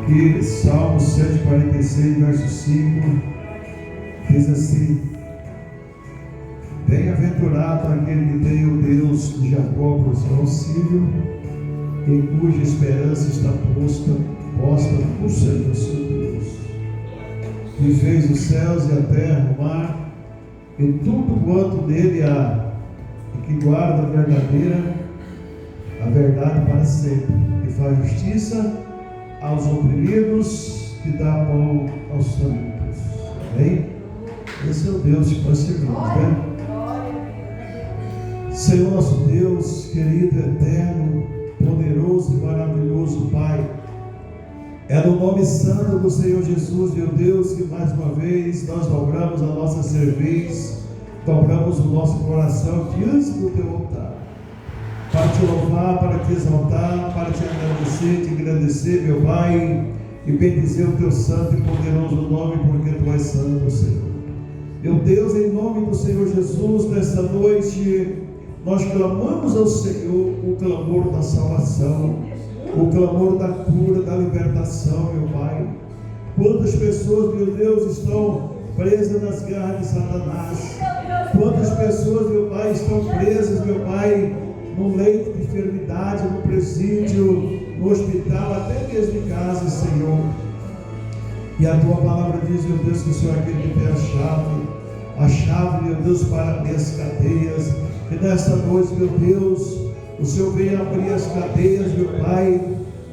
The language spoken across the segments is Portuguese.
que Salmo 146, verso 5, diz assim: bem-aventurado aquele que tem o Deus de Jacó por seu auxílio, em cuja esperança está posta no Senhor seu Deus, que fez os céus e a terra, o mar, e tudo quanto nele há, e que guarda a verdade para sempre, que faz justiça aos oprimidos, que dá pão aos famintos. Amém? Esse é o Deus que nós servimos, né? Senhor nosso Deus, querido, eterno, poderoso e maravilhoso Pai, é no nome santo do Senhor Jesus, meu Deus, que mais uma vez nós dobramos a nossa cerviz, dobramos o nosso coração diante do teu altar, para te louvar, para te exaltar, para te engrandecer, meu Pai, e bendizer o teu santo e poderoso nome, porque tu és santo, Senhor. Meu Deus, em nome do Senhor Jesus, nesta noite, nós clamamos ao Senhor o clamor da salvação, o clamor da cura, da libertação, meu Pai. Quantas pessoas, meu Deus, estão presas nas garras de Satanás? Quantas pessoas, meu Pai, estão presas, meu Pai, no leito de enfermidade, no presídio, no hospital, até mesmo em casa, Senhor. E a tua palavra diz, meu Deus, que o Senhor é aquele que tem a chave, meu Deus, para abrir as cadeias. Que nesta noite, meu Deus, o Senhor venha abrir as cadeias, meu Pai,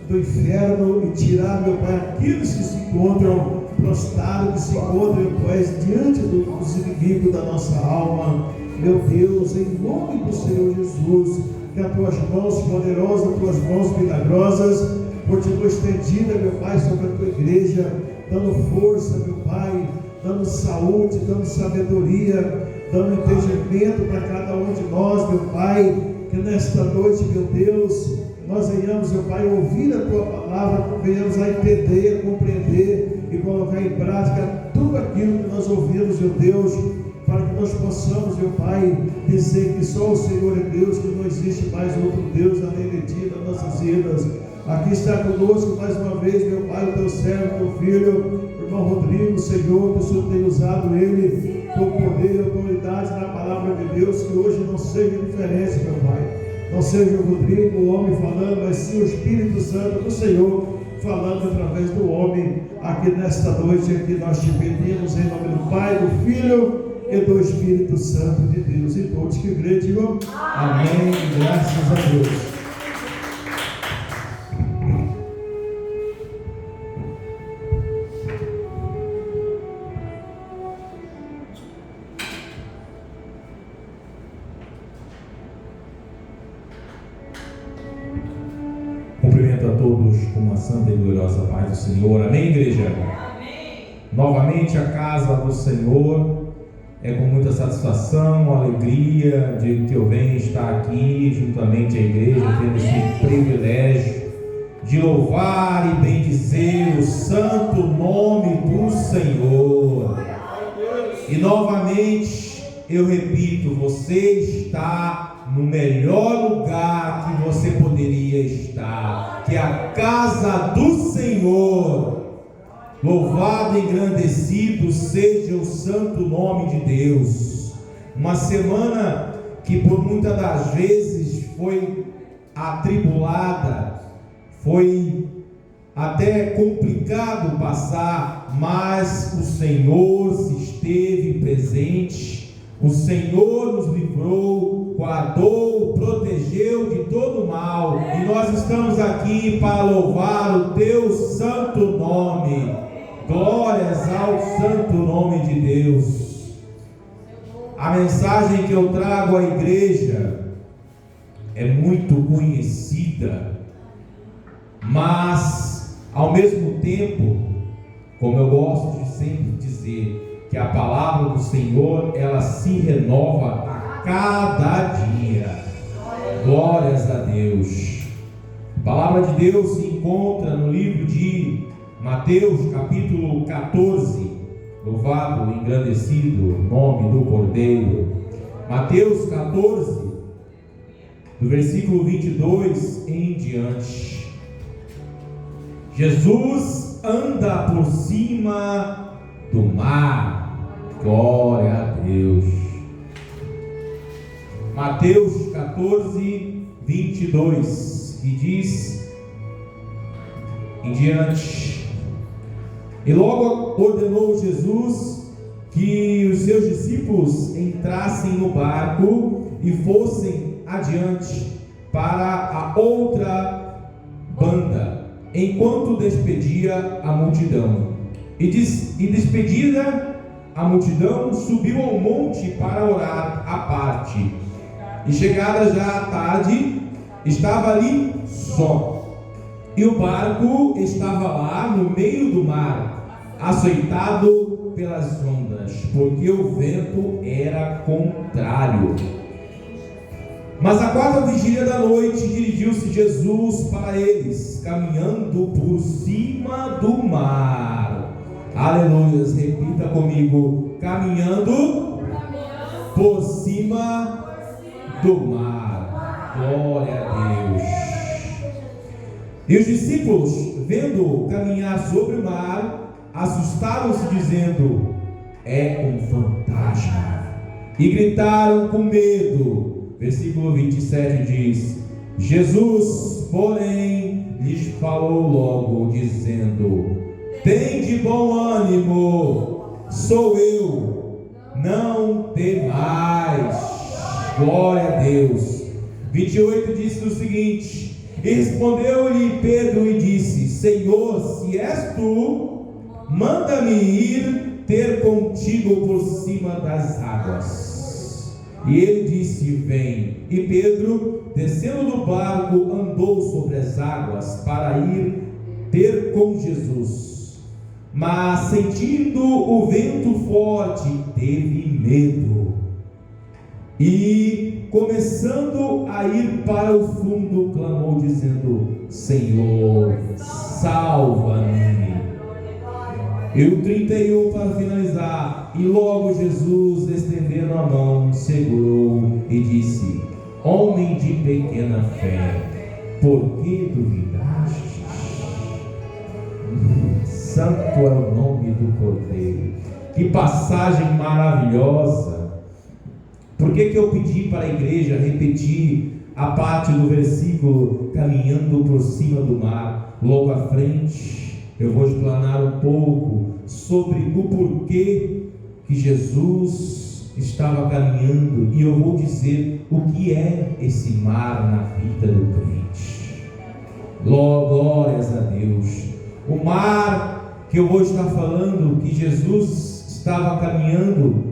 do inferno e tirar, meu Pai, aqueles que se encontram prostrados, que se encontram, meu Pai, diante dos inimigos da nossa alma. Meu Deus, em nome do Senhor Jesus, que as tuas mãos poderosas, as tuas mãos milagrosas, continua estendida, meu Pai, sobre a tua igreja, dando força, meu Pai, dando saúde, dando sabedoria, dando entendimento para cada um de nós, meu Pai. Que nesta noite, meu Deus, nós venhamos, meu Pai, ouvir a tua palavra, venhamos a entender, a compreender e colocar em prática tudo aquilo que nós ouvimos, meu Deus, para que nós possamos, meu Pai, dizer que só o Senhor é Deus, que não existe mais outro Deus além de ti nas nossas vidas. Aqui está conosco mais uma vez, meu Pai, o teu servo, teu filho, o irmão Rodrigo, Senhor, que o Senhor tem usado ele com poder e autoridade na palavra de Deus, que hoje não seja diferente, meu Pai. Não seja o Rodrigo, o homem falando, mas sim o Espírito Santo do Senhor falando através do homem. Aqui nesta noite, aqui nós te pedimos em nome do Pai, do Filho e do Espírito Santo de Deus. E todos que creem, digam amém. Graças a Deus. Cumprimento a todos com uma santa e gloriosa paz do Senhor. Amém, igreja? Amém. Novamente a casa do Senhor. É com muita satisfação, alegria de que eu venho estar aqui juntamente à igreja, tendo esse privilégio de louvar e bendizer o santo nome do Senhor. E novamente eu repito, você está no melhor lugar que você poderia estar, que é a casa do Senhor. Louvado e engrandecido seja o santo nome de Deus. Uma semana que por muitas das vezes foi atribulada, foi até complicado passar, mas o Senhor se esteve presente, o Senhor nos livrou, guardou, protegeu de todo mal, e nós estamos aqui para louvar o teu santo nome. Glórias ao santo nome de Deus. A mensagem que eu trago à igreja é muito conhecida, mas ao mesmo tempo, como eu gosto de sempre dizer, que a palavra do Senhor, ela se renova a cada dia. Glórias a Deus. A palavra de Deus se encontra no livro de Mateus, capítulo 14. Louvado e engrandecido o nome do Cordeiro. Mateus 14, do versículo 22 em diante. Jesus anda por cima do mar. Glória a Deus. Mateus 14, 22, que diz em diante: e logo ordenou Jesus que os seus discípulos entrassem no barco e fossem adiante para a outra banda, enquanto despedia a multidão. E despedida a multidão, subiu ao monte para orar à parte. E chegada já a tarde, estava ali só. E o barco estava lá no meio do mar, açoitado pelas ondas, porque o vento era contrário. Mas à quarta vigília da noite, dirigiu-se Jesus para eles, caminhando por cima do mar. Aleluias, repita comigo: caminhando por cima do mar. Glória a Deus. E os discípulos, vendo caminhar sobre o mar, assustaram-se, dizendo: é um fantasma. E gritaram com medo. Versículo 27 diz: Jesus, porém, lhes falou logo, dizendo: tende bom ânimo, sou eu, não temais. Glória a Deus. 28 diz o seguinte: e respondeu-lhe Pedro e disse: Senhor, se és tu, manda-me ir ter contigo por cima das águas. E ele disse: vem. E Pedro, descendo do barco, andou sobre as águas para ir ter com Jesus. Mas sentindo o vento forte, teve medo. E começando a ir para o fundo, clamou dizendo: Senhor, salva-me. E o 31 para finalizar: e logo Jesus, estendendo a mão, segurou e disse: homem de pequena fé, por que duvidastes? Santo é o nome do Cordeiro. Que passagem maravilhosa. Por que eu pedi para a igreja repetir a parte do versículo caminhando por cima do mar? Logo à frente eu vou explanar um pouco sobre o porquê que Jesus estava caminhando, e eu vou dizer o que é esse mar na vida do crente. Glórias a Deus. O mar que eu vou estar falando, que Jesus estava caminhando,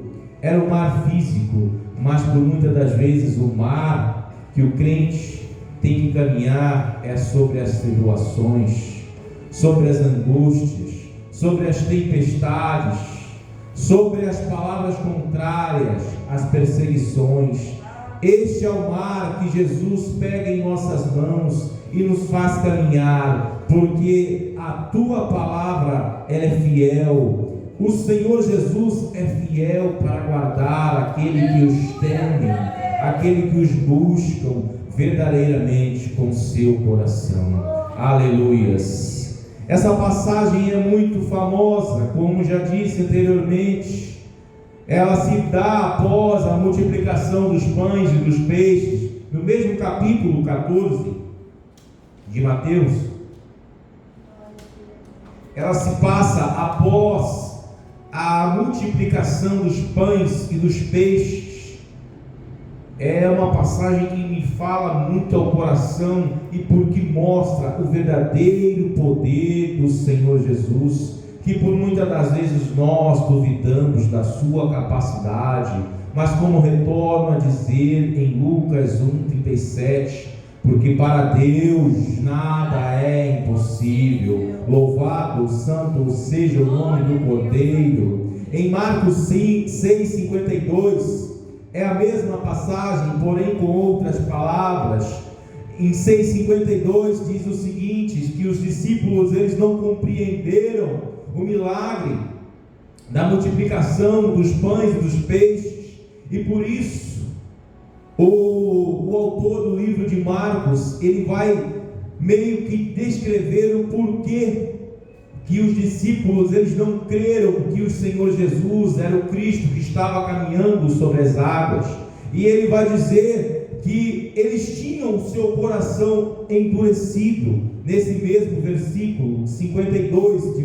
era o mar físico, mas por muitas das vezes o mar que o crente tem que caminhar é sobre as tribulações, sobre as angústias, sobre as tempestades, sobre as palavras contrárias, as perseguições. Este é o mar que Jesus pega em nossas mãos e nos faz caminhar, porque a tua palavra, ela é fiel. O Senhor Jesus é fiel para guardar aquele que os teme, aquele que os buscam verdadeiramente com seu coração. Aleluias. Essa passagem é muito famosa, como já disse anteriormente. Ela se dá após a multiplicação dos pães e dos peixes, no mesmo capítulo 14 de Mateus. Ela se passa após a multiplicação dos pães e dos peixes. É uma passagem que me fala muito ao coração, e porque mostra o verdadeiro poder do Senhor Jesus, que por muitas das vezes nós duvidamos da sua capacidade, mas como retorno a dizer em Lucas 1:37, porque para Deus nada é impossível. Louvado, santo seja o nome do Cordeiro. Em Marcos 6:52 é a mesma passagem, porém com outras palavras. Em 6:52 diz o seguinte: que os discípulos, eles não compreenderam o milagre da multiplicação dos pães e dos peixes, e por isso o autor do livro de Marcos, ele vai meio que descrever o porquê que os discípulos eles não creram que o Senhor Jesus era o Cristo que estava caminhando sobre as águas. E ele vai dizer que eles tinham o seu coração endurecido, nesse mesmo versículo 52 de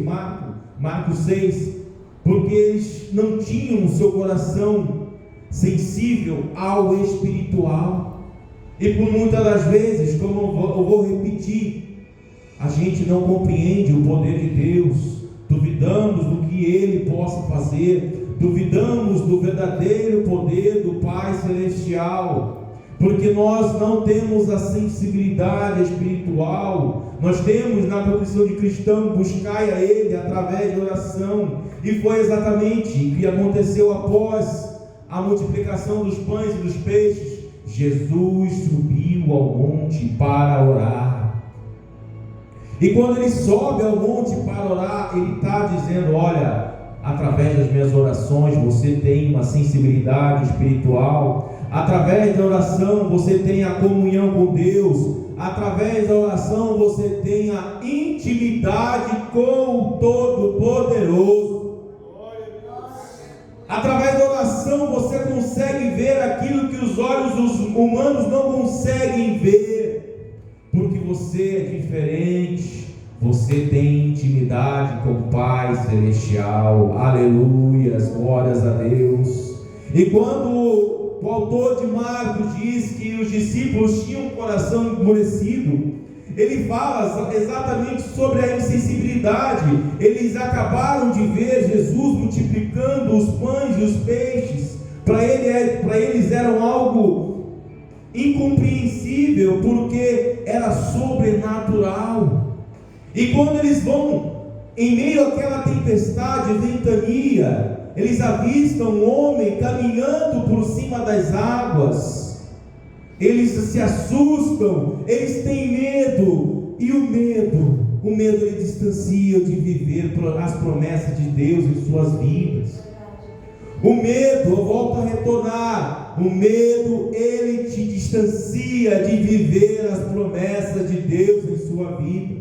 Marcos 6, porque eles não tinham o seu coração sensível ao espiritual. E por muitas das vezes, como eu vou repetir, a gente não compreende o poder de Deus, duvidamos do que Ele possa fazer, duvidamos do verdadeiro poder do Pai Celestial, porque nós não temos a sensibilidade espiritual. Nós temos na condição de cristão buscar a Ele através de oração, e foi exatamente o que aconteceu após a multiplicação dos pães e dos peixes. Jesus subiu ao monte para orar. E quando ele sobe ao monte para orar, ele está dizendo: olha, através das minhas orações você tem uma sensibilidade espiritual, através da oração você tem a comunhão com Deus, através da oração você tem a intimidade com o Todo-Poderoso. Através da oração você consegue ver aquilo que os olhos humanos não conseguem ver, porque você é diferente, você tem intimidade com o Pai Celestial. Aleluias, glórias a Deus. E quando o autor de Marcos diz que os discípulos tinham um coração endurecido, ele fala exatamente sobre a insensibilidade. Eles acabaram de ver Jesus multiplicando os pães e os peixes. Para eles eram algo incompreensível, porque era sobrenatural. E quando eles vão em meio àquela tempestade, ventania, eles avistam um homem caminhando por cima das águas. Eles se assustam, eles têm medo, e o medo ele distancia de viver as promessas de Deus em suas vidas. O medo, eu volto a retornar, o medo ele te distancia de viver as promessas de Deus em sua vida.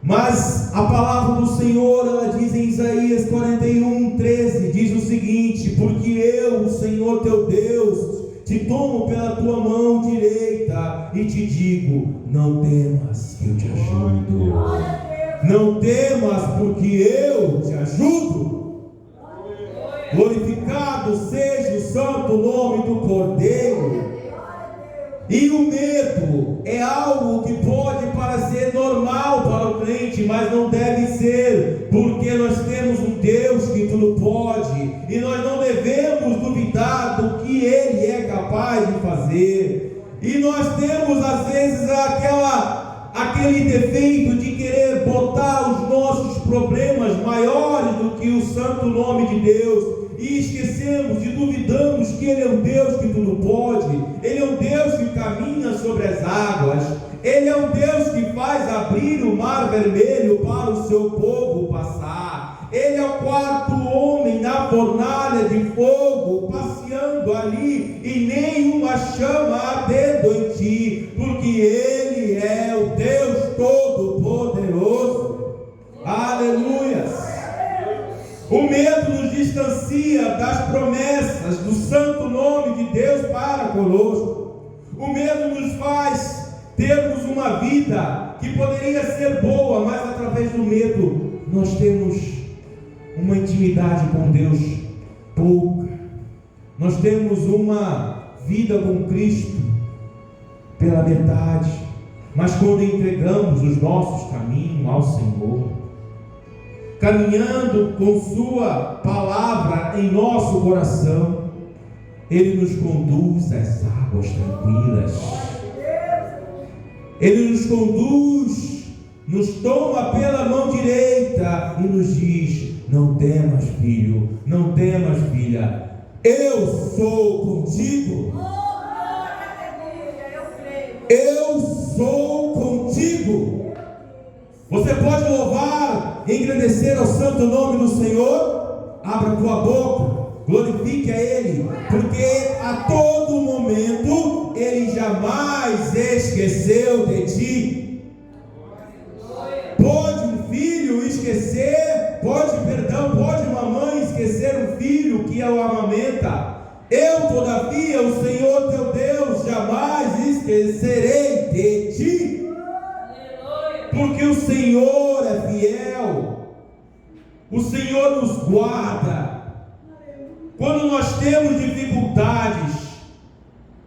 Mas a palavra do Senhor, ela diz em Isaías 41:13, diz o seguinte: porque eu, o Senhor teu Deus, te tomo pela tua mão direita e te digo: não temas, que eu te ajudo. Não temas, porque eu te ajudo. Glorificado seja o santo nome do Cordeiro. E o medo é algo que pode parecer normal para o crente, mas não deve ser, porque nós temos um Deus que tudo pode, e nós não devemos duvidar do que Ele é capaz de fazer. E nós temos às vezes aquele defeito de querer botar os nossos problemas maiores do que o santo nome de Deus, e esquecemos e duvidamos que Ele é um Deus que tudo pode. Ele é um Deus que caminha sobre as águas. Ele é um Deus que faz abrir o mar vermelho para o seu povo passar. Ele é o quarto homem na fornalha de fogo, passeando ali, e nenhuma chama ardendo em ti, porque Ele é o Deus Todo-Poderoso. Aleluias. O medo nos distancia das promessas do santo nome de Deus para conosco. O medo nos faz termos uma vida que poderia ser boa, mas através do medo nós temos uma intimidade com Deus pouca. Nós temos uma vida com Cristo pela metade. Mas quando entregamos os nossos caminhos ao Senhor, caminhando com sua palavra em nosso coração, Ele nos conduz às águas tranquilas. Ele nos conduz, nos toma pela mão direita e nos diz: não temas, filho, não temas, filha, eu sou contigo. Eu sou contigo. Você pode louvar e engrandecer ao santo nome do Senhor? Abra a tua boca glorifique a Ele, porque a todo momento Ele jamais esqueceu de ti. Pode um filho esquecer, pode uma mãe esquecer um filho que o amamenta. Eu, todavia, o Senhor teu Deus, jamais esquecerei de ti, porque o Senhor é fiel, o Senhor nos guarda. Quando nós temos dificuldades,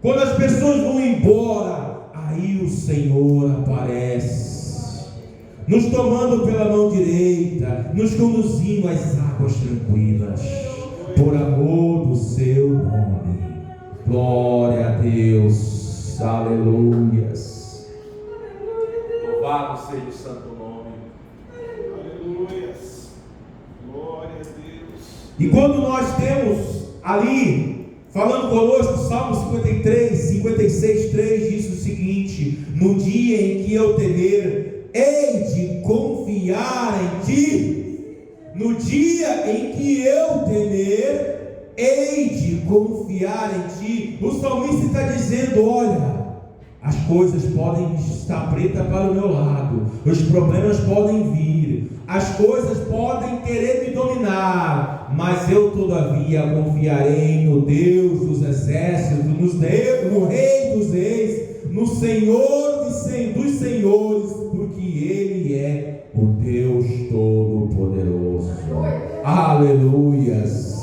quando as pessoas vão embora, aí o Senhor aparece, nos tomando pela mão direita, nos conduzindo às águas tranquilas, por amor do seu nome. Glória a Deus, aleluias. Louvado seja o santo nome. Aleluias. Glória a Deus. E quando nós temos ali, falando conosco, Salmo 53, 56, 3 diz o seguinte: no dia em que eu temer, hei de confiar em ti. No dia em que eu temer, hei de confiar em ti. O salmista está dizendo: olha, as coisas podem estar pretas para o meu lado, os problemas podem vir, as coisas podem querer me dominar, mas eu todavia confiarei no Deus dos exércitos, no Rei dos reis, no Senhor dos senhores, porque Ele é o Deus Todo-Poderoso. Aleluias.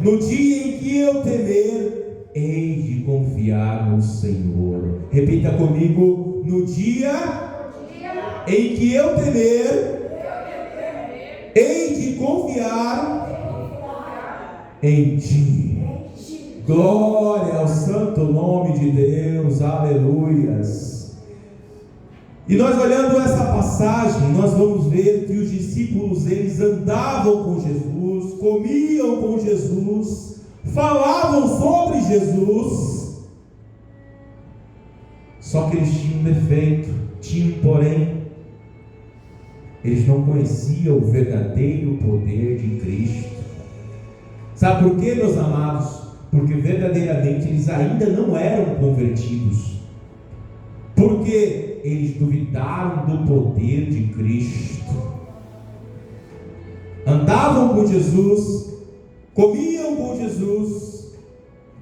No dia em que eu temer, hei de confiar no Senhor. Repita comigo: no dia em que eu temer, hei de confiar em ti. Glória ao santo nome de Deus. Aleluias. E nós olhando essa passagem, nós vamos ver que os discípulos, eles andavam com Jesus, comiam com Jesus, falavam sobre Jesus, só que eles tinham um defeito, porém, eles não conheciam o verdadeiro poder de Cristo. Sabe por quê, meus amados? Porque verdadeiramente eles ainda não eram convertidos, porque eles duvidaram do poder de Cristo. Andavam com Jesus, comiam com Jesus,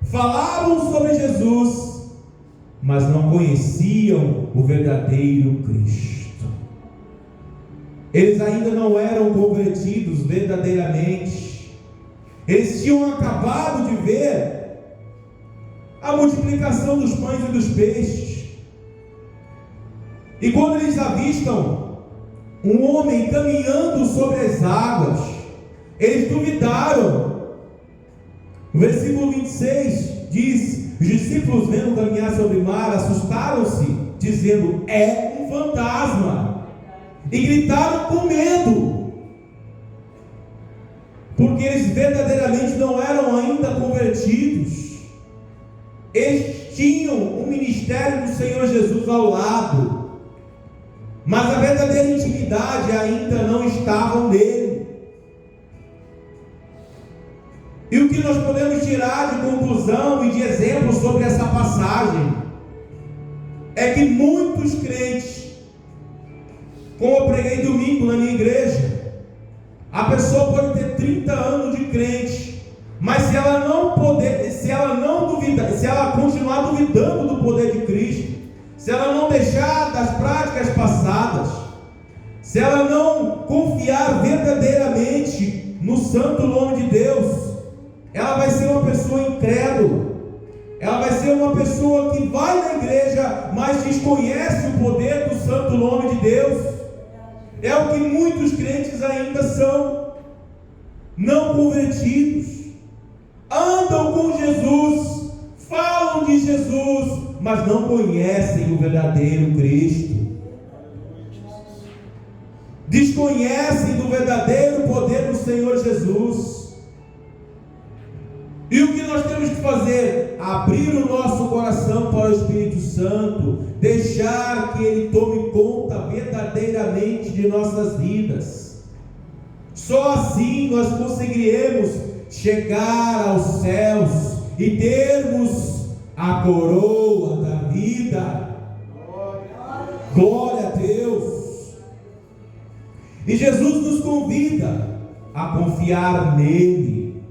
falavam sobre Jesus, mas não conheciam o verdadeiro Cristo. Eles ainda não eram convertidos verdadeiramente. Eles tinham acabado de ver a multiplicação dos pães e dos peixes. E quando eles avistam um homem caminhando sobre as águas, eles duvidaram. No versículo 26 diz: os discípulos, vendo caminhar sobre o mar, assustaram-se, dizendo: é um fantasma, e gritaram com medo, porque eles verdadeiramente não eram ainda convertidos. Eles tinham o ministério do Senhor Jesus ao lado, mas a verdadeira intimidade ainda não estava nele. E o que nós podemos tirar de conclusão e de exemplo sobre essa passagem é que muitos crentes, como eu preguei domingo na minha igreja, a pessoa pode ter 30 anos de crente, mas se ela continuar duvidando do poder de Cristo, se ela não deixar das práticas passadas, se ela não confiar verdadeiramente no santo nome de Deus, ela vai ser uma pessoa incrédula, ela vai ser uma pessoa que vai na igreja, mas desconhece o poder do santo nome de Deus. É o que muitos crentes ainda são, não convertidos, andam com Jesus, falam de Jesus, mas não conhecem o verdadeiro Cristo, desconhecem do verdadeiro poder do Senhor Jesus. E o que nós temos que fazer? Abrir o nosso coração para o Espírito Santo, deixar que Ele tome conta verdadeiramente de nossas vidas. Só assim nós conseguiremos chegar aos céus e termos a coroa da vida. Glória a Deus! E Jesus nos convida a confiar nele,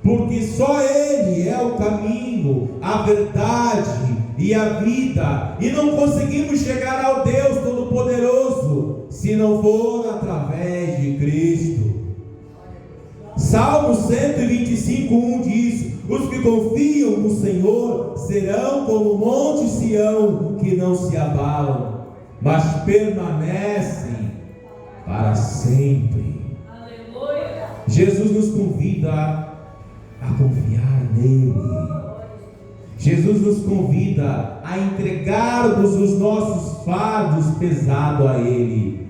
porque só Ele é o caminho, a verdade e a vida, e não conseguimos chegar ao Deus Todo-Poderoso se não for através de Cristo. Salmo 125:1 diz: os que confiam no Senhor serão como o monte Sião, que não se abalam, mas permanecem para sempre. Aleluia. Jesus nos convida a confiar nele. Jesus nos convida a entregarmos os nossos fardos pesados a Ele.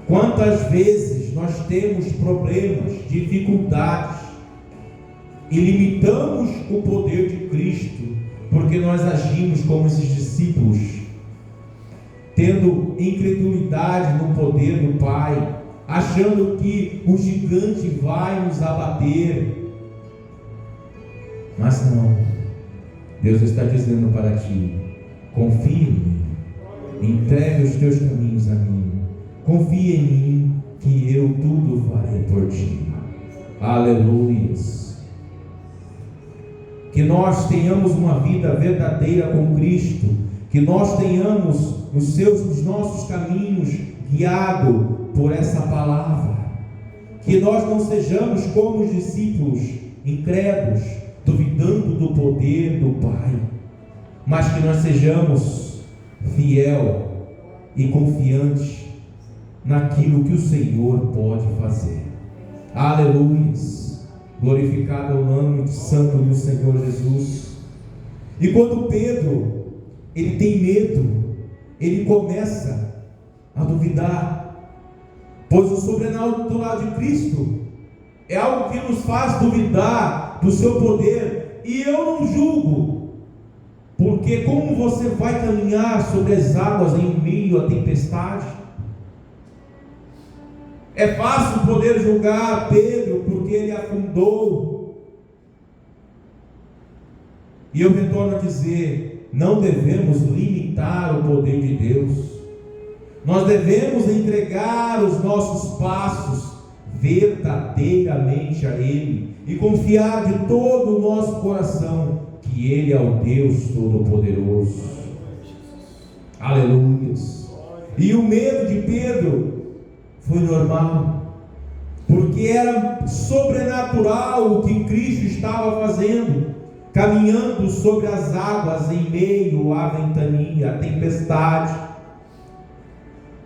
Quantas vezes nós temos problemas, dificuldades e limitamos o poder de Cristo, porque nós agimos como esses discípulos, tendo incredulidade no poder do Pai, achando que o gigante vai nos abater. Mas não, Deus está dizendo para ti: confia em mim, entregue os teus caminhos a mim, confia em mim, que eu tudo farei por ti. Aleluias. Que nós tenhamos uma vida verdadeira com Cristo, que nós tenhamos os nossos caminhos guiados por essa palavra, que nós não sejamos como os discípulos incrédulos, duvidando do poder do Pai, mas que nós sejamos fiel e confiantes naquilo que o Senhor pode fazer. Aleluia. Glorificado é o nome santo do Senhor Jesus. E quando Pedro ele tem medo, ele começa a duvidar, pois o sobrenatural de Cristo é algo que nos faz duvidar do seu poder. E eu não julgo, porque como você vai caminhar sobre as águas em meio à tempestade? É fácil poder julgar Pedro, porque ele afundou. E eu retorno a dizer: não devemos limitar o poder de Deus. Nós devemos entregar os nossos passos verdadeiramente a Ele e confiar de todo o nosso coração que Ele é o Deus Todo-Poderoso. Aleluia. E o medo de Pedro foi normal, porque era sobrenatural o que Cristo estava fazendo, caminhando sobre as águas em meio à ventania, à tempestade.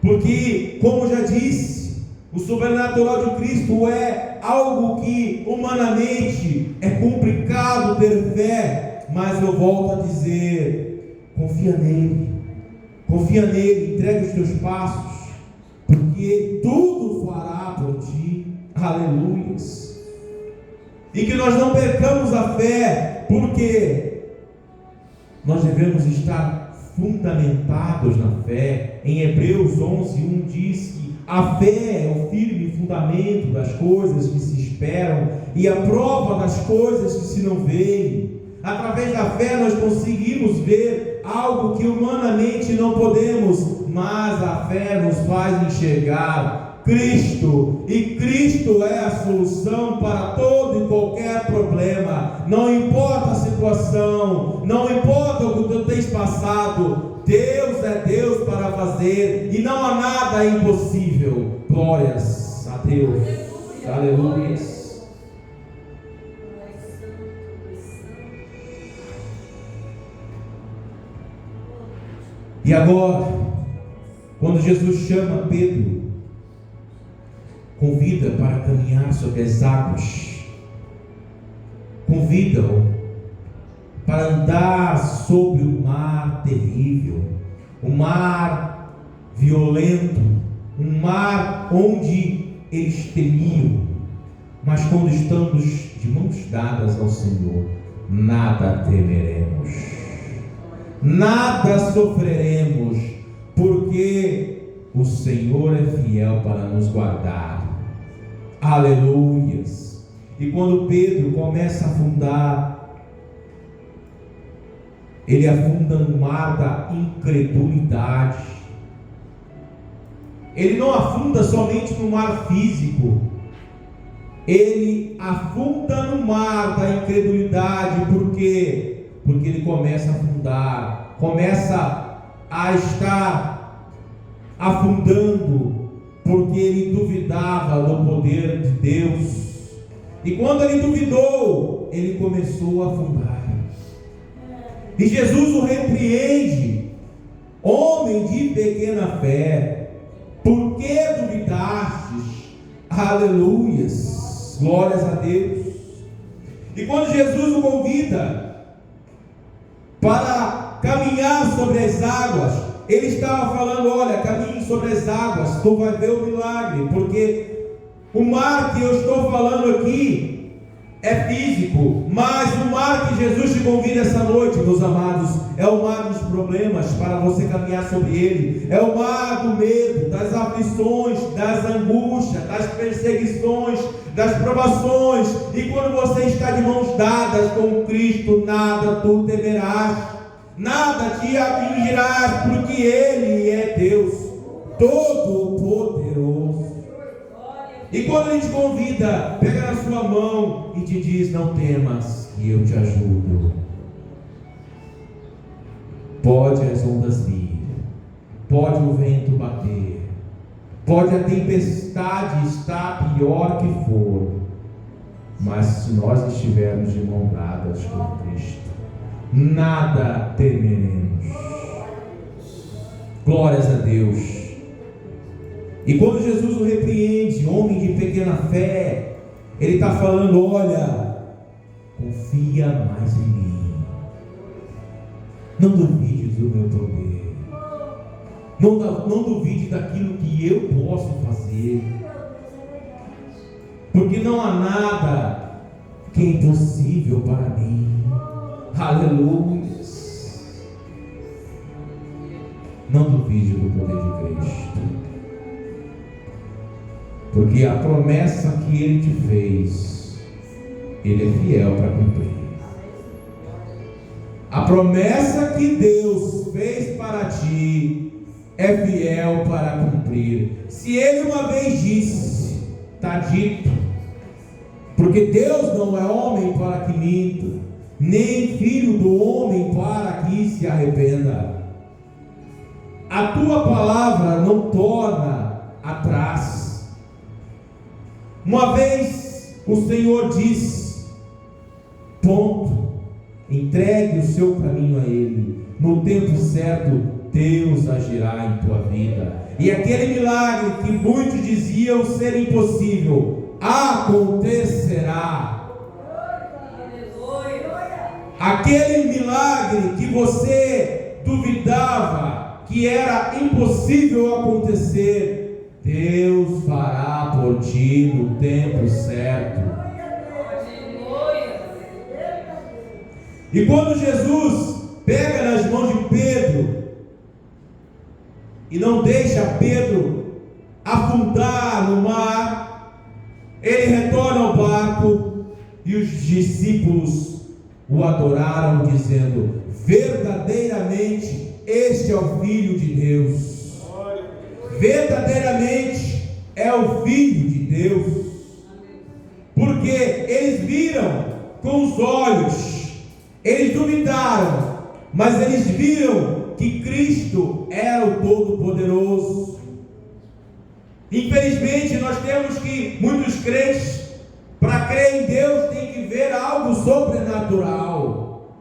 Porque, como já disse, o sobrenatural de Cristo é algo que humanamente é complicado ter fé, mas eu volto a dizer: confia nele, entregue os teus passos, porque Ele tudo fará por ti. Aleluia. E que nós não percamos a fé, porque nós devemos estar fundamentados na fé. Em Hebreus 11:1 diz que a fé é o firme fundamento das coisas que se esperam e a prova das coisas que se não veem. Através da fé nós conseguimos ver algo que humanamente não podemos, mas a fé nos faz enxergar Cristo, e Cristo é a solução para todo e qualquer problema. Não importa a situação, não importa o que tu tens passado, Deus é Deus para fazer, e não há nada impossível. Glórias a Deus. Aleluia. E agora, quando Jesus chama Pedro, convida para caminhar sobre as águas, convida-o para andar sobre o mar terrível, o mar violento, um mar onde eles temiam. Mas quando estamos de mãos dadas ao Senhor, nada temeremos, nada sofreremos, porque o Senhor é fiel para nos guardar. Aleluias. E quando Pedro começa a afundar, ele afunda no mar da incredulidade. Ele não afunda somente no mar físico, ele afunda no mar da incredulidade. Por quê? Porque ele começa a afundar, começa a estar afundando, porque ele duvidava do poder de Deus. E quando ele duvidou, ele começou a afundar. E Jesus o repreende: homem de pequena fé, por que duvidastes? Aleluias, glórias a Deus. E quando Jesus o convida para caminhar sobre as águas, ele estava falando: olha, caminhe sobre as águas, tu vai ver o milagre, porque o mar que eu estou falando aqui é físico, mas o mar que Jesus te convida essa noite, meus amados, é o mar dos problemas, para você caminhar sobre ele. É o mar do medo, das aflições, das angústias, das perseguições, das provações. E quando você está de mãos dadas com Cristo, nada tu temerás, nada te afligirás, porque ele é Deus Todo-Poderoso. E quando ele te convida, pega na sua mão e te diz: não temas, que eu te ajudo. Pode as ondas vir, pode o vento bater, pode a tempestade estar pior que for, mas se nós estivermos de mãos dadas com Cristo, nada temeremos. Glórias a Deus. E quando Jesus o repreende, homem de pequena fé, ele está falando: olha, confia mais em mim, não duvide do meu poder, não duvide daquilo que eu posso fazer, porque não há nada que é impossível para mim. Aleluia. Não duvide do poder de Cristo, porque a promessa que ele te fez, ele é fiel para cumprir. A promessa que Deus fez para ti é fiel para cumprir. Se ele uma vez disse, está dito. Porque Deus não é homem para que minta, nem filho do homem para que se arrependa. A tua palavra não torna atrás. Uma vez o Senhor disse: ponto, entregue o seu caminho a Ele, no tempo certo Deus agirá em tua vida, e aquele milagre que muitos diziam ser impossível, acontecerá. Aquele milagre que você duvidava que era impossível acontecer, Deus fará por ti no tempo certo. E quando Jesus pega nas mãos de Pedro e não deixa Pedro afundar no mar, ele retorna ao barco e os discípulos o adoraram, dizendo: verdadeiramente este é o Filho de Deus. Verdadeiramente é o Filho de Deus, porque eles viram com os olhos, eles duvidaram, mas eles viram que Cristo era o Todo-Poderoso. Infelizmente nós temos que, muitos crentes, para crer em Deus, tem que ver algo sobrenatural.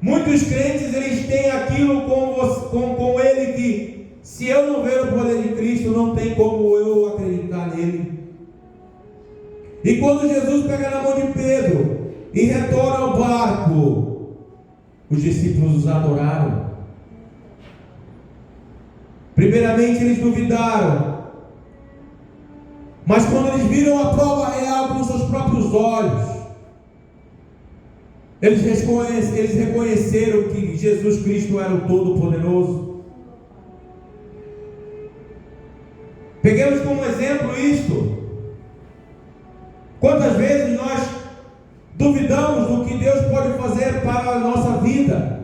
Muitos crentes, eles têm aquilo com ele que, se eu não ver o poder de Cristo, não tem como eu acreditar nele. E quando Jesus pega na mão de Pedro e retorna ao barco, os discípulos os adoraram. Primeiramente eles duvidaram, mas quando eles viram a prova real com seus próprios olhos, eles reconheceram que Jesus Cristo era o Todo-Poderoso. Peguemos como exemplo isto. Quantas vezes nós duvidamos do que Deus pode fazer para a nossa vida?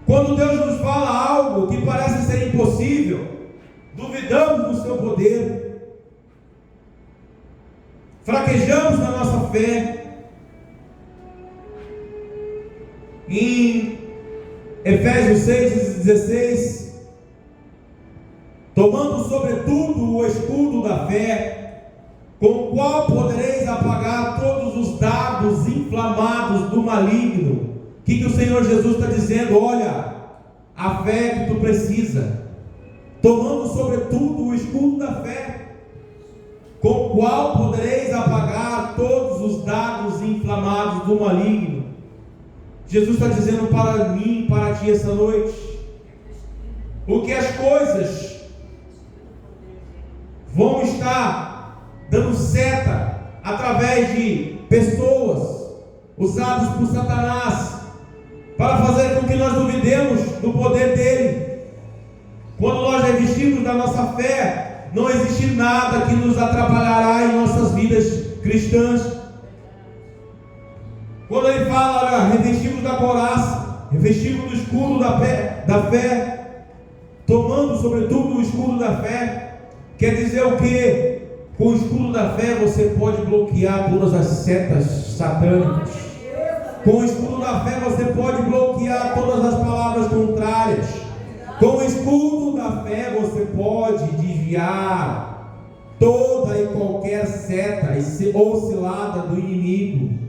Quando Deus nos fala algo que parece ser impossível, duvidamos do seu poder, fraquejamos na nossa fé. Em Efésios 6:16, tomando sobretudo o escudo da fé, com o qual podereis apagar todos os dardos inflamados do maligno. O que o Senhor Jesus está dizendo? Olha, a fé que tu precisa, tomando sobretudo o escudo da fé, com o qual podereis apagar todos os dardos inflamados do maligno. Jesus está dizendo para mim, para ti essa noite, o que as coisas vão estar dando seta através de pessoas usadas por Satanás para fazer com que nós duvidemos do poder dele. Quando nós revestimos da nossa fé, não existe nada que nos atrapalhará em nossas vidas cristãs. Quando ele fala, olha, revestimos da couraça, revestimos do escudo da fé, tomando sobretudo o escudo da fé, quer dizer o quê? Com o escudo da fé você pode bloquear todas as setas satânicas. Com o escudo da fé você pode bloquear todas as palavras contrárias. Com o escudo da fé você pode desviar toda e qualquer seta ou cilada do inimigo.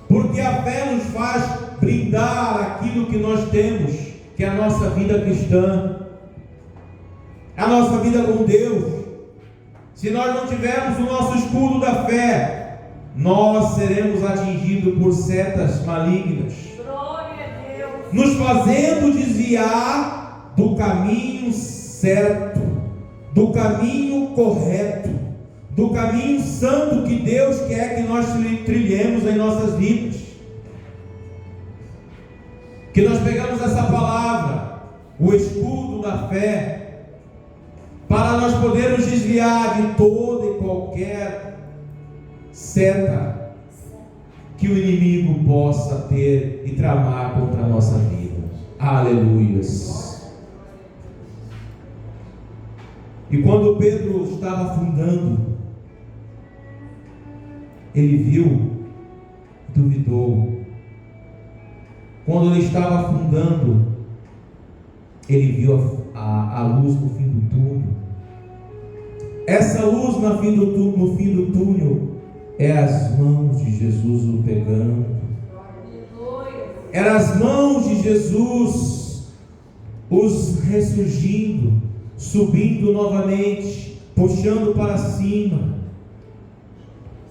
Porque a fé nos faz brindar aquilo que nós temos, que é a nossa vida cristã, a nossa vida com Deus. Se nós não tivermos o nosso escudo da fé, nós seremos atingidos por setas malignas, nos fazendo desviar do caminho certo, do caminho correto, do caminho santo que Deus quer que nós trilhemos em nossas vidas. Que nós pegamos essa palavra, o escudo da fé, para nós podermos desviar de toda e qualquer seta que o inimigo possa ter e tramar contra a nossa vida. Aleluias. E quando Pedro estava afundando, ele viu, duvidou. Quando ele estava afundando, ele viu a luz no fim do túnel. Essa luz no fim do túnel é as mãos de Jesus o pegando. Eram as mãos de Jesus os ressurgindo, subindo novamente, puxando para cima.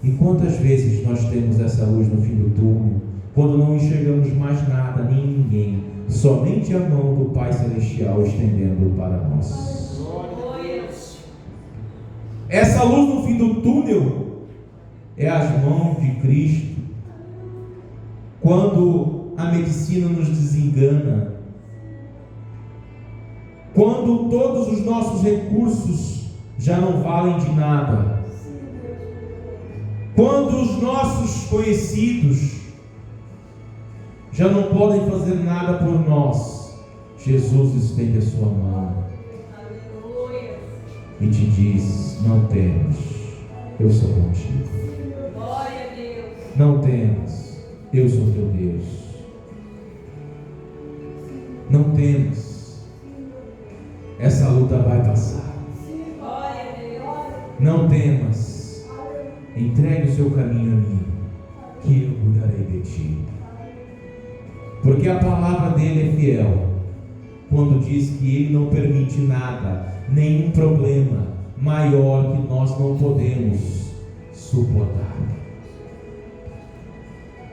E quantas vezes nós temos essa luz no fim do túnel, quando não enxergamos mais nada, nem ninguém, somente a mão do Pai Celestial estendendo para nós. Essa luz no fim do túnel é as mãos de Cristo. Quando a medicina nos desengana, quando todos os nossos recursos já não valem de nada, quando os nossos conhecidos já não podem fazer nada por nós, Jesus estende a sua mão e te diz: não temas, eu sou contigo. Não temas, eu sou teu Deus. Não temas, essa luta vai passar. Não temas, entregue o seu caminho a mim, que eu cuidarei de ti. Porque a palavra dele é fiel, quando diz que ele não permite nada, nenhum problema maior que nós não podemos suportar.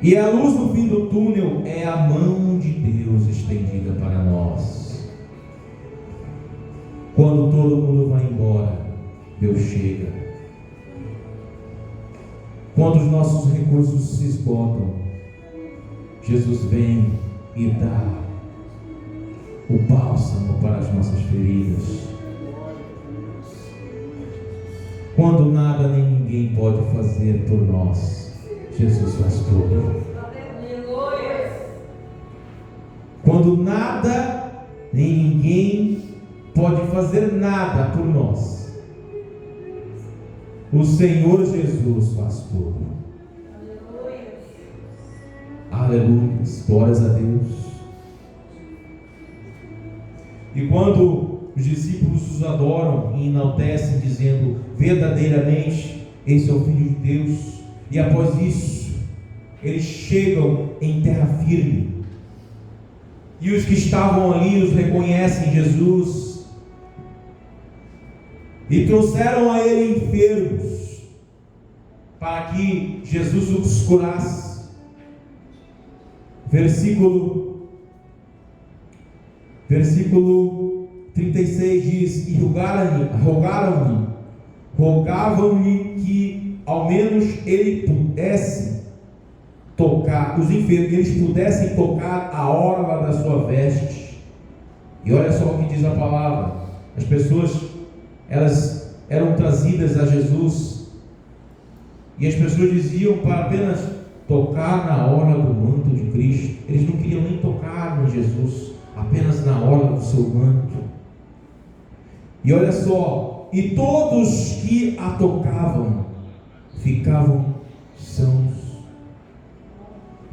E a luz no fim do túnel é a mão de Deus estendida para nós. Quando todo mundo vai embora, Deus chega. Quando os nossos recursos se esgotam, Jesus vem e dá o bálsamo para as nossas feridas. Quando nada nem ninguém pode fazer por nós, Jesus faz tudo. Quando nada nem ninguém pode fazer nada por nós, o Senhor Jesus faz tudo. Aleluia, glórias a Deus. E quando os discípulos os adoram e enaltecem, dizendo: verdadeiramente esse é o Filho de Deus, e após isso eles chegam em terra firme, e os que estavam ali os reconhecem Jesus, e trouxeram a ele enfermos para que Jesus os curasse. Versículo 36 diz: e rogavam-lhe que ao menos ele pudesse tocar, os enfermos, eles pudessem tocar a orla da sua veste. E olha só o que diz a palavra: as pessoas, elas eram trazidas a Jesus, e as pessoas diziam para apenas tocar na orla do manto de Cristo. Eles não queriam nem tocar em Jesus, apenas na orla do seu manto. E olha só, e todos que a tocavam ficavam sãos.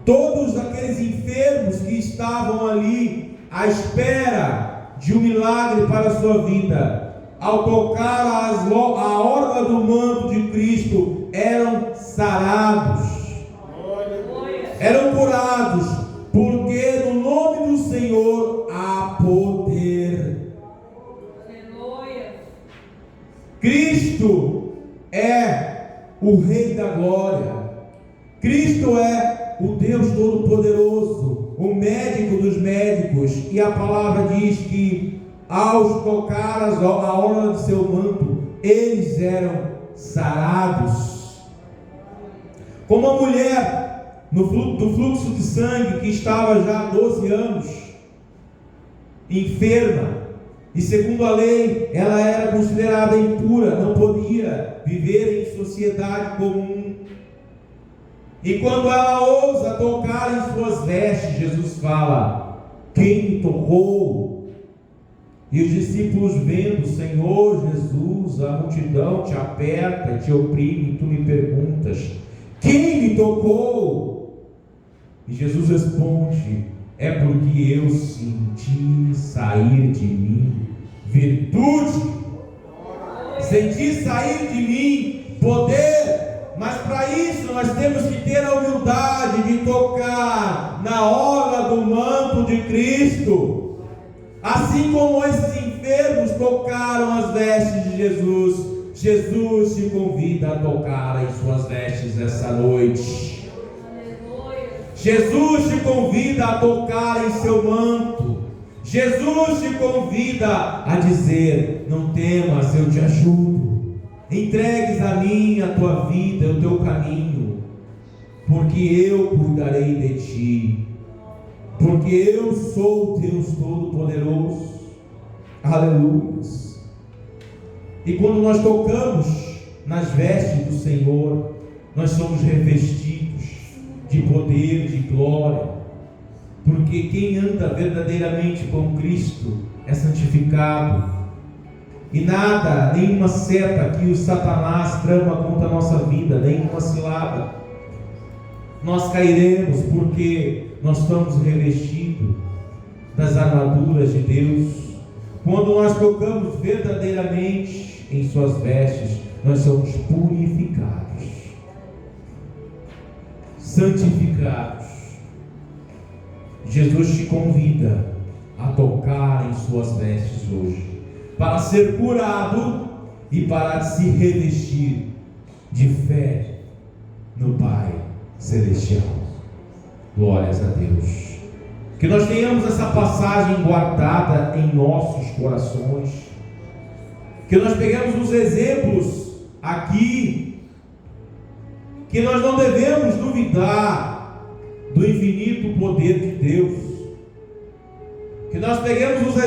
Todos aqueles enfermos que estavam ali à espera de um milagre para a sua vida, ao tocar a orla do manto de Cristo, eram sarados, eram curados, porque no nome do Senhor há poder. Cristo é o Rei da Glória. Cristo é o Deus Todo-Poderoso, o médico dos médicos. E a palavra diz que ao tocar a orla de seu manto, eles eram sarados. Como a mulher do fluxo de sangue, que estava já há 12 anos enferma, e segundo a lei ela era considerada impura, não podia viver em sociedade comum. E quando ela ousa tocar em suas vestes, Jesus fala: quem me tocou? E os discípulos, vendo: Senhor Jesus, a multidão te aperta, te oprime, e tu me perguntas: quem me tocou? E Jesus responde: é porque eu senti sair de mim virtude, senti sair de mim poder. Mas para isso nós temos que ter a humildade de tocar na orla do manto de Cristo, assim como esses enfermos tocaram as vestes de Jesus. Jesus te convida a tocar em suas vestes essa noite. Jesus te convida a tocar em seu manto. Jesus te convida a dizer: não temas, eu te ajudo. Entregues a mim a tua vida, o teu caminho, porque eu cuidarei de ti, porque eu sou o Deus Todo-Poderoso. Aleluia. E quando nós tocamos nas vestes do Senhor, nós somos revestidos de poder, de glória, porque quem anda verdadeiramente com Cristo é santificado. E nada, nenhuma seta que o Satanás trama contra a nossa vida, nenhuma cilada, nós cairemos, porque nós estamos revestidos das armaduras de Deus. Quando nós tocamos verdadeiramente em suas vestes, nós somos purificados, santificados. Jesus te convida a tocar em suas vestes hoje, para ser curado e para se revestir de fé no Pai Celestial. Glórias a Deus. Que nós tenhamos essa passagem guardada em nossos corações, que nós peguemos os exemplos aqui, que nós não devemos duvidar do infinito poder de Deus. Que nós peguemos o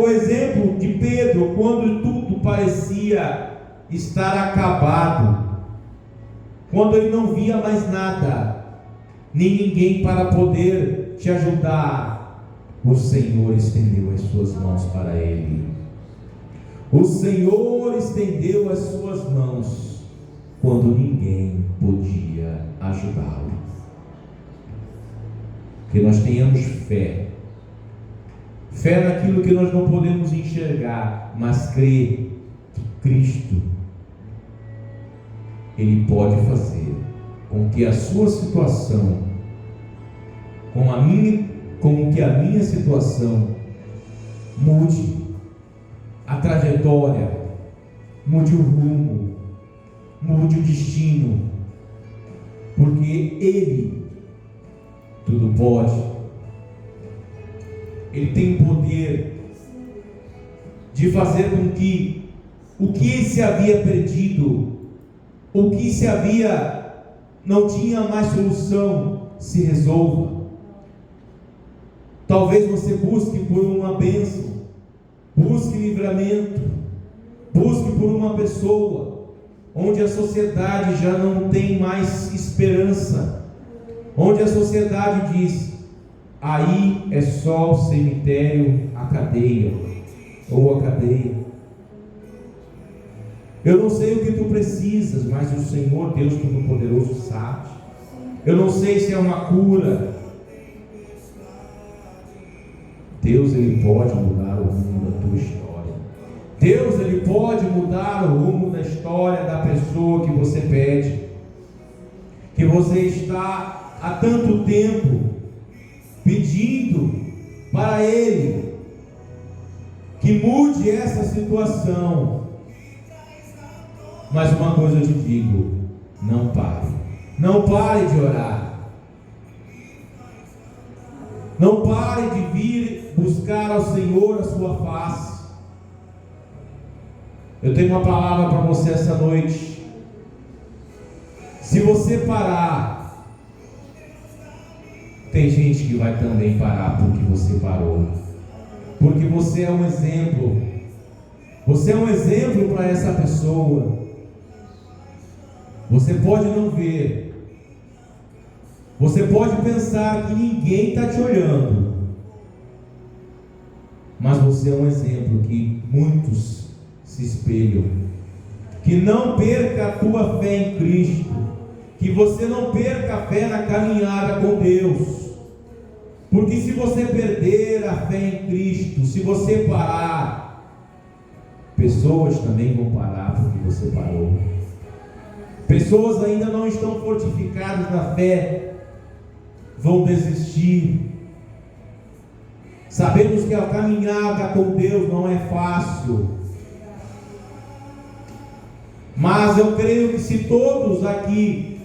exemplo de Pedro, quando tudo parecia estar acabado, quando ele não via mais nada, nem ninguém para poder te ajudar, o Senhor estendeu as suas mãos para ele. O Senhor estendeu as suas mãos quando ninguém podia ajudá-lo. Que nós tenhamos fé naquilo que nós não podemos enxergar, mas crer que Cristo, Ele pode fazer com que a sua situação, com que a minha situação mude a trajetória, mude o rumo, mude o destino, porque Ele tudo pode. Ele tem o poder de fazer com que o que se havia perdido, o que se havia não tinha mais solução, se resolva. Talvez você busque por uma bênção, busque livramento, busque por uma pessoa onde a sociedade já não tem mais esperança, onde a sociedade diz: aí é só o cemitério, a cadeia, ou a cadeia. Eu não sei o que tu precisas, mas o Senhor Deus Todo-Poderoso sabe. Eu não sei se é uma cura. Deus, Ele pode mudar o rumo da tua história. Deus, Ele pode mudar o rumo da história da pessoa que você pede, que você está há tanto tempo pedindo para Ele que mude essa situação. Mas uma coisa eu te digo: não pare de orar, não pare de vir buscar ao Senhor a sua face. Eu tenho uma palavra para você essa noite. Se você parar, tem gente que vai também parar porque você parou, porque você é um exemplo. Você é um exemplo para essa pessoa. Você pode não ver, você pode pensar que ninguém está te olhando, mas você é um exemplo que muitos se espelham. Que não perca a tua fé em Cristo, que você não perca a fé na caminhada com Deus, porque se você perder a fé em Cristo, se você parar, pessoas também vão parar porque você parou. Pessoas ainda não estão fortificadas na fé, vão desistir. Sabemos que a caminhada com Deus não é fácil, mas eu creio que se todos aqui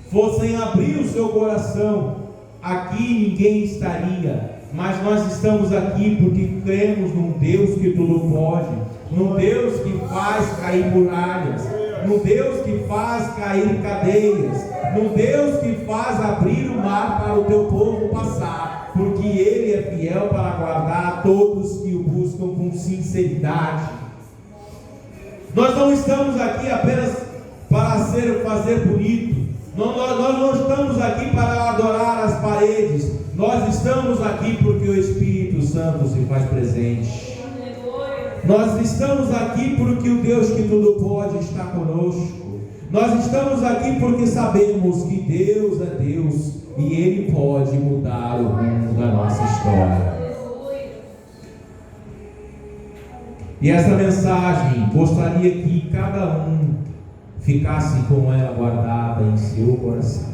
fossem abrir o seu coração, aqui ninguém estaria, mas nós estamos aqui porque cremos num Deus que tudo pode, num Deus que faz cair muralhas, num Deus que faz cair cadeias, num Deus que faz abrir o mar para o teu povo passar, porque Ele é fiel para guardar todos que o buscam com sinceridade. Nós não estamos aqui apenas para fazer bonito, nós não estamos aqui para adorar as paredes, nós estamos aqui porque o Espírito Santo se faz presente. Nós estamos aqui porque o Deus que tudo pode está conosco. Nós estamos aqui porque sabemos que Deus é Deus e Ele pode mudar o rumo da nossa história. E essa mensagem, gostaria que cada um ficasse com ela guardada em seu coração.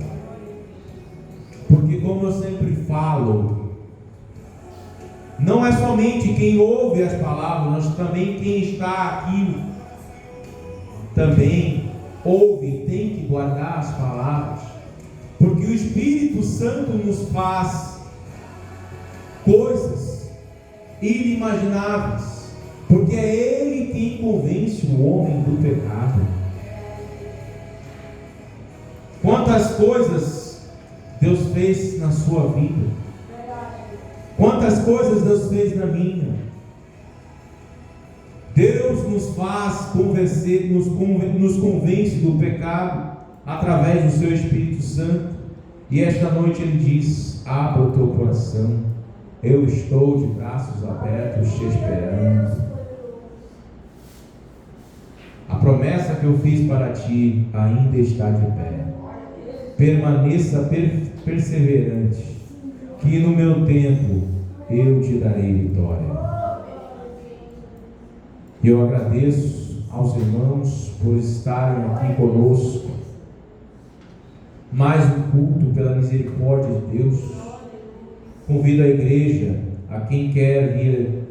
Porque, como eu sempre falo, não é somente quem ouve as palavras, mas também quem está aqui também ouve, tem que guardar as palavras, porque o Espírito Santo nos faz coisas inimagináveis, porque é Ele quem convence o homem do pecado. Quantas coisas Deus fez na sua vida, quantas coisas Deus fez na minha. Deus nos nos faz convencer, nos convence do pecado através do seu Espírito Santo. E esta noite Ele diz: abra o teu coração, eu estou de braços abertos te esperando. A promessa que eu fiz para ti ainda está de pé. Permaneça perseverante, que no meu tempo eu te darei vitória. Eu agradeço aos irmãos por estarem aqui conosco. Mais um culto pela misericórdia de Deus. Convido a igreja, a quem quer vir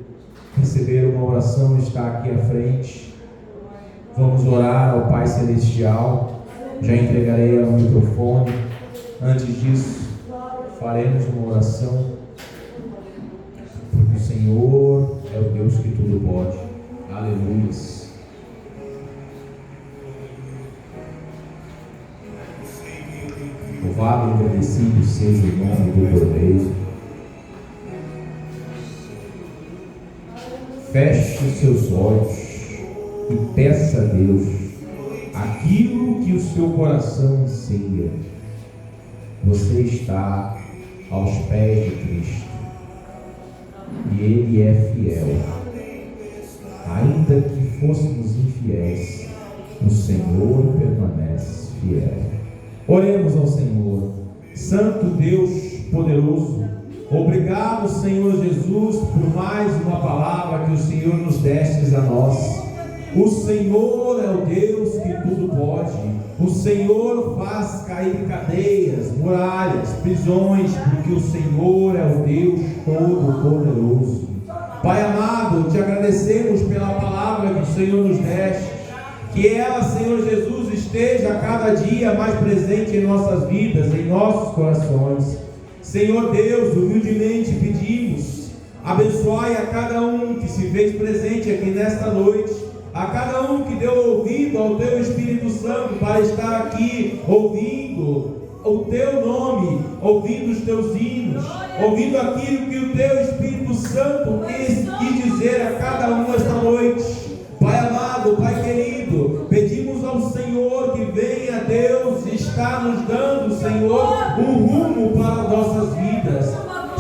receber uma oração, está aqui à frente. Vamos orar ao Pai Celestial. Já entregarei ao microfone. Antes disso, faremos uma oração, porque o Senhor é o Deus que tudo pode. Aleluia. Louvado e agradecido seja o nome do Cordeiro. Feche os seus olhos e peça a Deus aquilo que o seu coração anseia. Você está aos pés de Cristo e Ele é fiel. Ainda que fôssemos infiéis, o Senhor permanece fiel. Oremos ao Senhor. Santo Deus poderoso, obrigado, Senhor Jesus, por mais uma palavra que o Senhor nos destes a nós. O Senhor é o Deus que tudo pode. O Senhor faz cair cadeias, muralhas, prisões, porque o Senhor é o Deus todo-poderoso. Pai amado, te agradecemos pela palavra que o Senhor nos deste. Que ela, Senhor Jesus, esteja a cada dia mais presente em nossas vidas, em nossos corações. Senhor Deus, humildemente pedimos, abençoai a cada um que se fez presente aqui nesta noite, a cada um que deu ouvido ao Teu Espírito Santo para estar aqui ouvindo o Teu nome, ouvindo os Teus hinos, ouvindo aquilo que o Teu Espírito Santo quis dizer a cada um esta noite. Pai amado, Pai querido, pedimos ao Senhor que venha, Deus, está nos dando, Senhor, um rumo para as nossas vidas,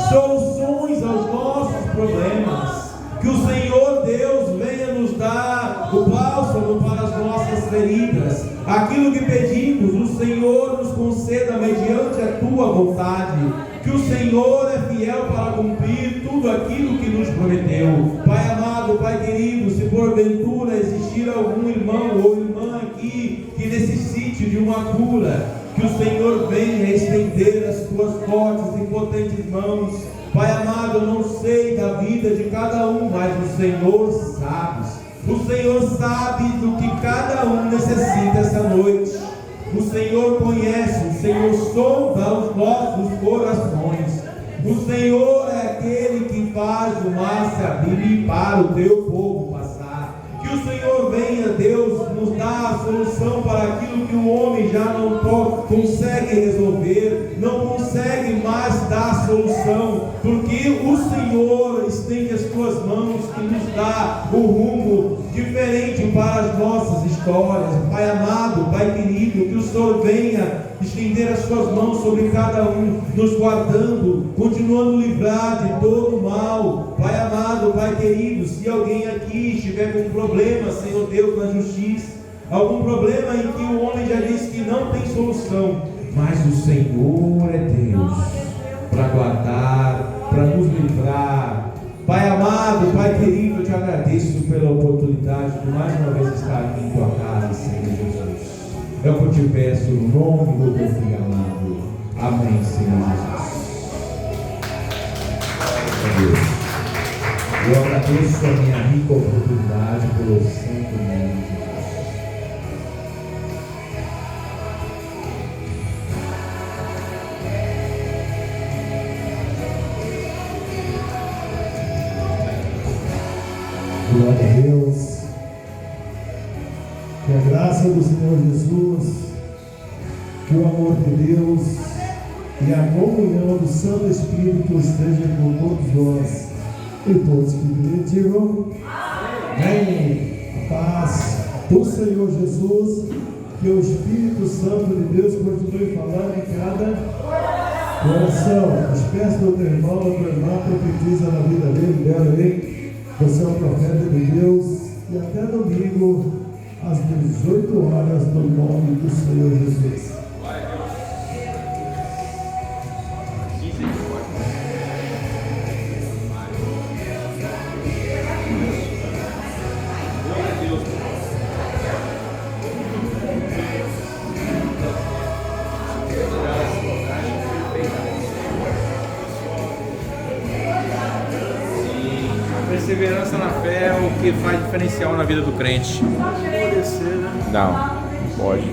soluções aos nossos problemas. Que o Senhor, Deus, venha nos dar o bálsamo para as nossas feridas. Aquilo que pedimos, o Senhor nos conceda mediante a Tua vontade. Que o Senhor é fiel para cumprir tudo aquilo que nos prometeu. Pai amado, Pai querido, se porventura existir algum irmão ou irmã aqui que necessite de uma cura, que o Senhor venha estender as Tuas fortes e potentes mãos. Pai amado, eu não sei da vida de cada um, mas o Senhor sabe. O Senhor sabe do que cada um necessita essa noite. O Senhor conhece, o Senhor sonda os nossos corações. O Senhor é aquele que faz o mar se abrir para o Teu povo passar. Que o Senhor venha, Deus, nos dar a solução para aquilo que o homem já não consegue resolver, não consegue mais dar solução, porque o Senhor estende as Tuas mãos que nos dá o rumo diferente para as nossas histórias. Pai amado, Pai querido, que o Senhor venha estender as Suas mãos sobre cada um, nos guardando, continuando a livrar de todo mal. Pai amado, Pai querido, se alguém aqui estiver com um problema, Senhor Deus, na justiça, algum problema em que o homem já disse que não tem solução, mas o Senhor é Deus para guardar, para nos livrar. Pai amado, Pai querido, eu te agradeço pela oportunidade de mais uma vez estar aqui em Tua casa, Senhor Jesus. É o que eu te peço no nome do Teu Filho amado. Amém, Senhor Jesus. Deus. Eu agradeço a minha rica oportunidade pelo santo nome de Jesus. Glória a Deus. Que a graça do Senhor Jesus, que o amor de Deus e a comunhão do Santo Espírito esteja com todos nós e todos que digam amém. a paz do Senhor Jesus, que o Espírito Santo de Deus continue falando em cada coração. Os pés do teu irmão, da tua irmã, profetiza na vida dele, dela, aí. Você é um profeta de Deus. E até domingo, às 18 horas, no nome do Senhor Jesus. Perseverança na fé é o que faz diferencial na vida do crente. Pode ser, né? Não, pode.